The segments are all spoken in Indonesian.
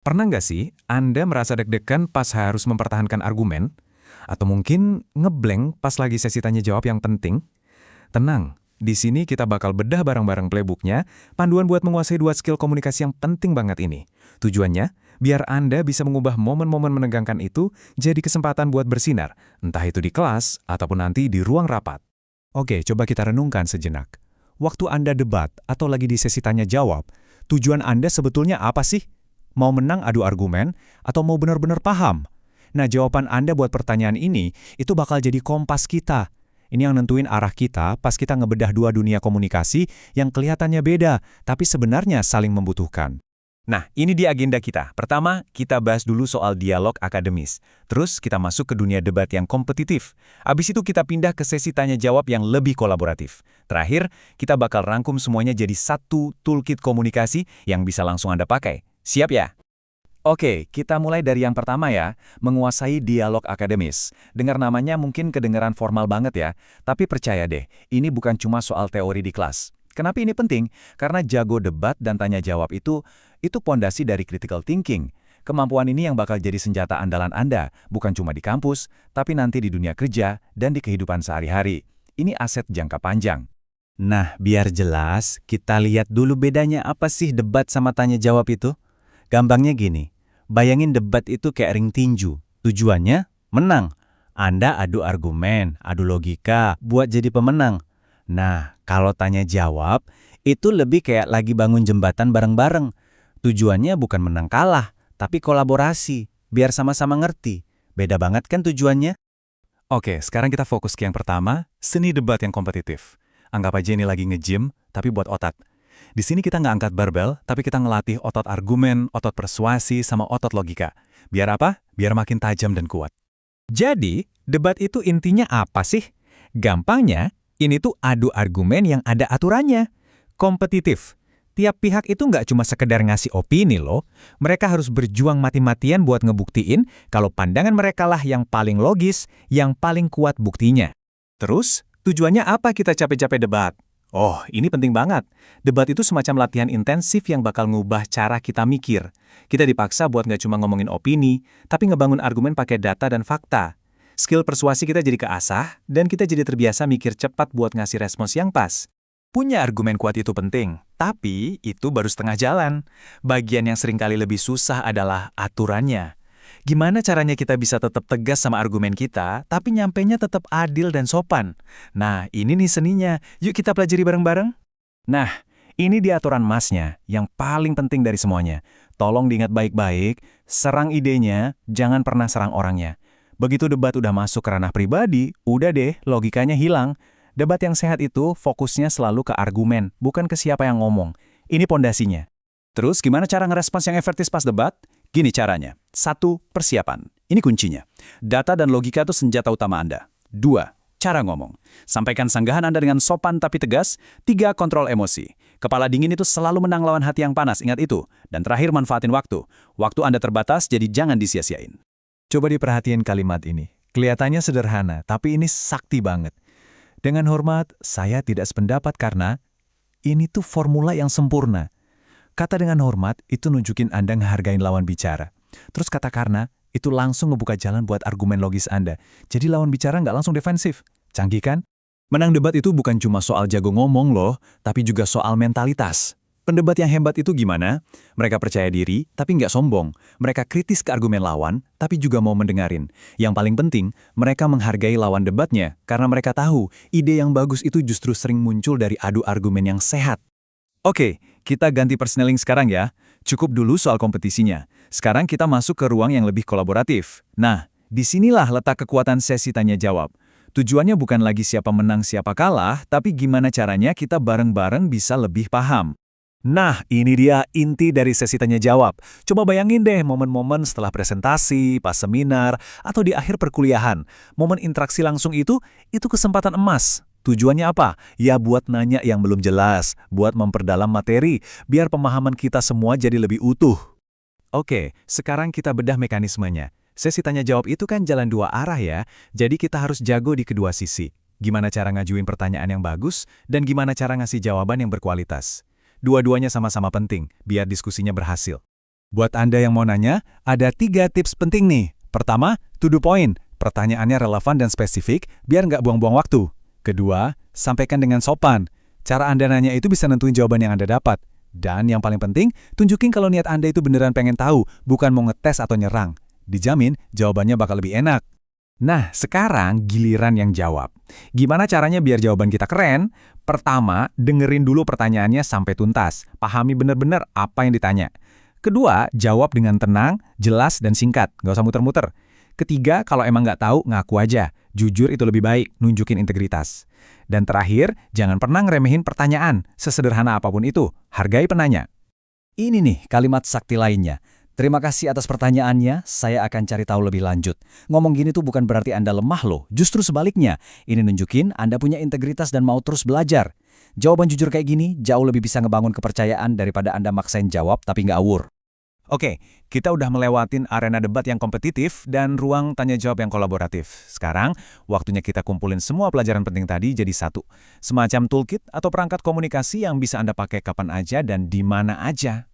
Pernah nggak sih Anda merasa deg-degan pas harus mempertahankan argumen? Atau mungkin ngeblank pas lagi sesi tanya jawab yang penting? Tenang, di sini kita bakal bedah bareng-bareng playbooknya, panduan buat menguasai dua skill komunikasi yang penting banget ini. Tujuannya, biar Anda bisa mengubah momen-momen menegangkan itu jadi kesempatan buat bersinar, entah itu di kelas ataupun nanti di ruang rapat. Oke, coba kita renungkan sejenak. Waktu Anda debat atau lagi di sesi tanya jawab, tujuan Anda sebetulnya apa sih? Mau menang adu argumen atau mau benar-benar paham? Nah, jawaban Anda buat pertanyaan ini, itu bakal jadi kompas kita. Ini yang nentuin arah kita pas kita ngebedah dua dunia komunikasi yang kelihatannya beda, tapi sebenarnya saling membutuhkan. Nah, ini dia agenda kita. Pertama, kita bahas dulu soal dialog akademis. Terus, kita masuk ke dunia debat yang kompetitif. Abis itu kita pindah ke sesi tanya-jawab yang lebih kolaboratif. Terakhir, kita bakal rangkum semuanya jadi satu toolkit komunikasi yang bisa langsung Anda pakai. Siap ya? Oke, kita mulai dari yang pertama ya, menguasai dialog akademis. Dengar namanya mungkin kedengaran formal banget ya, tapi percaya deh, ini bukan cuma soal teori di kelas. Kenapa ini penting? Karena jago debat dan tanya jawab itu pondasi dari critical thinking. Kemampuan ini yang bakal jadi senjata andalan Anda, bukan cuma di kampus, tapi nanti di dunia kerja dan di kehidupan sehari-hari. Ini aset jangka panjang. Nah, biar jelas, kita lihat dulu bedanya apa sih debat sama tanya jawab itu. Gampangnya gini, bayangin debat itu kayak ring tinju. Tujuannya, menang. Anda adu argumen, adu logika, buat jadi pemenang. Nah, kalau tanya jawab, itu lebih kayak lagi bangun jembatan bareng-bareng. Tujuannya bukan menang kalah, tapi kolaborasi, biar sama-sama ngerti. Beda banget kan tujuannya? Oke, sekarang kita fokus ke yang pertama, seni debat yang kompetitif. Anggap aja ini lagi nge-gym, tapi buat otot. Di sini kita nggak angkat barbel, tapi kita ngelatih otot argumen, otot persuasi, sama otot logika. Biar apa? Biar makin tajam dan kuat. Jadi, debat itu intinya apa sih? Gampangnya, ini tuh adu argumen yang ada aturannya. Kompetitif. Tiap pihak itu nggak cuma sekedar ngasih opini loh. Mereka harus berjuang mati-matian buat ngebuktiin kalau pandangan mereka lah yang paling logis, yang paling kuat buktinya. Terus, tujuannya apa kita capek-capek debat? Oh, ini penting banget. Debat itu semacam latihan intensif yang bakal ngubah cara kita mikir. Kita dipaksa buat nggak cuma ngomongin opini, tapi ngebangun argumen pakai data dan fakta. Skill persuasi kita jadi keasah, dan kita jadi terbiasa mikir cepat buat ngasih respons yang pas. Punya argumen kuat itu penting, tapi itu baru setengah jalan. Bagian yang seringkali lebih susah adalah aturannya. Gimana caranya kita bisa tetap tegas sama argumen kita, tapi nyampainya tetap adil dan sopan? Nah, ini nih seninya. Yuk kita pelajari bareng-bareng. Nah, ini dia aturan emasnya, yang paling penting dari semuanya. Tolong diingat baik-baik, serang idenya, jangan pernah serang orangnya. Begitu debat udah masuk ke ranah pribadi, udah deh, logikanya hilang. Debat yang sehat itu fokusnya selalu ke argumen, bukan ke siapa yang ngomong. Ini pondasinya. Terus gimana cara ngerespons yang efektif pas debat? Gini caranya. 1. Persiapan. Ini kuncinya. Data dan logika itu senjata utama Anda. 2. Cara ngomong. Sampaikan sanggahan Anda dengan sopan tapi tegas. 3. Kontrol emosi. Kepala dingin itu selalu menang lawan hati yang panas, ingat itu. Dan terakhir, manfaatin waktu. Waktu Anda terbatas, jadi jangan disia-siain. Coba diperhatiin kalimat ini. Kelihatannya sederhana, tapi ini sakti banget. Dengan hormat, saya tidak sependapat karena ini tuh formula yang sempurna. Kata dengan hormat itu nunjukin Anda ngehargain lawan bicara. Terus kata karena itu langsung ngebuka jalan buat argumen logis Anda. Jadi lawan bicara nggak langsung defensif. Canggih kan? Menang debat itu bukan cuma soal jago ngomong loh, tapi juga soal mentalitas. Pendebat yang hebat itu gimana? Mereka percaya diri, tapi nggak sombong. Mereka kritis ke argumen lawan, tapi juga mau mendengarin. Yang paling penting, mereka menghargai lawan debatnya, karena mereka tahu ide yang bagus itu justru sering muncul dari adu argumen yang sehat. Oke, kita ganti personeling sekarang ya. Cukup dulu soal kompetisinya. Sekarang kita masuk ke ruang yang lebih kolaboratif. Nah, disinilah letak kekuatan sesi tanya-jawab. Tujuannya bukan lagi siapa menang siapa kalah, tapi gimana caranya kita bareng-bareng bisa lebih paham. Nah, ini dia inti dari sesi tanya-jawab. Coba bayangin deh momen-momen setelah presentasi, pas seminar, atau di akhir perkuliahan. Momen interaksi langsung itu kesempatan emas. Tujuannya apa? Ya buat nanya yang belum jelas, buat memperdalam materi, biar pemahaman kita semua jadi lebih utuh. Oke, sekarang kita bedah mekanismenya. Sesi tanya-jawab itu kan jalan dua arah ya, jadi kita harus jago di kedua sisi. Gimana cara ngajuin pertanyaan yang bagus, dan gimana cara ngasih jawaban yang berkualitas. Dua-duanya sama-sama penting, biar diskusinya berhasil. Buat Anda yang mau nanya, ada 3 tips penting nih. Pertama, to the point. Pertanyaannya relevan dan spesifik, biar nggak buang-buang waktu. Kedua, sampaikan dengan sopan. Cara Anda nanya itu bisa nentuin jawaban yang Anda dapat. Dan yang paling penting, tunjukin kalau niat Anda itu beneran pengen tahu, bukan mau ngetes atau nyerang. Dijamin, jawabannya bakal lebih enak. Nah, sekarang giliran yang jawab. Gimana caranya biar jawaban kita keren? Pertama, dengerin dulu pertanyaannya sampai tuntas. Pahami benar-benar apa yang ditanya. Kedua, jawab dengan tenang, jelas, dan singkat. Nggak usah muter-muter. Ketiga, kalau emang nggak tahu, ngaku aja. Jujur itu lebih baik, nunjukin integritas. Dan terakhir, jangan pernah ngeremehin pertanyaan. Sesederhana apapun itu, hargai penanya. Ini nih kalimat sakti lainnya. Terima kasih atas pertanyaannya, saya akan cari tahu lebih lanjut. Ngomong gini tuh bukan berarti Anda lemah loh, justru sebaliknya. Ini nunjukin Anda punya integritas dan mau terus belajar. Jawaban jujur kayak gini jauh lebih bisa ngebangun kepercayaan daripada Anda maksain jawab tapi nggak awur. Oke, kita udah melewatin arena debat yang kompetitif dan ruang tanya jawab yang kolaboratif. Sekarang, waktunya kita kumpulin semua pelajaran penting tadi jadi satu. Semacam toolkit atau perangkat komunikasi yang bisa Anda pakai kapan aja dan di mana aja.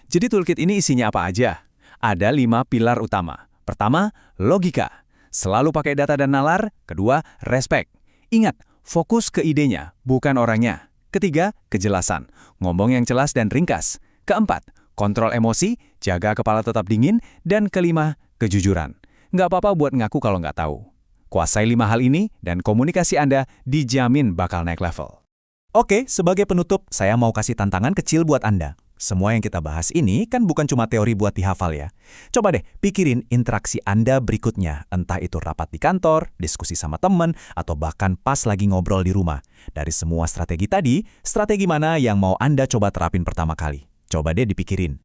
Jadi toolkit ini isinya apa aja? Ada 5 pilar utama. Pertama, logika. Selalu pakai data dan nalar. Kedua, respect. Ingat, fokus ke idenya, bukan orangnya. Ketiga, kejelasan. Ngomong yang jelas dan ringkas. Keempat, kontrol emosi, jaga kepala tetap dingin. Dan kelima, kejujuran. Nggak apa-apa buat ngaku kalau nggak tahu. Kuasai 5 hal ini dan komunikasi Anda dijamin bakal naik level. Oke, sebagai penutup, saya mau kasih tantangan kecil buat Anda. Semua yang kita bahas ini kan bukan cuma teori buat dihafal ya. Coba deh pikirin interaksi Anda berikutnya, entah itu rapat di kantor, diskusi sama teman, atau bahkan pas lagi ngobrol di rumah. Dari semua strategi tadi, strategi mana yang mau Anda coba terapin pertama kali? Coba deh dipikirin.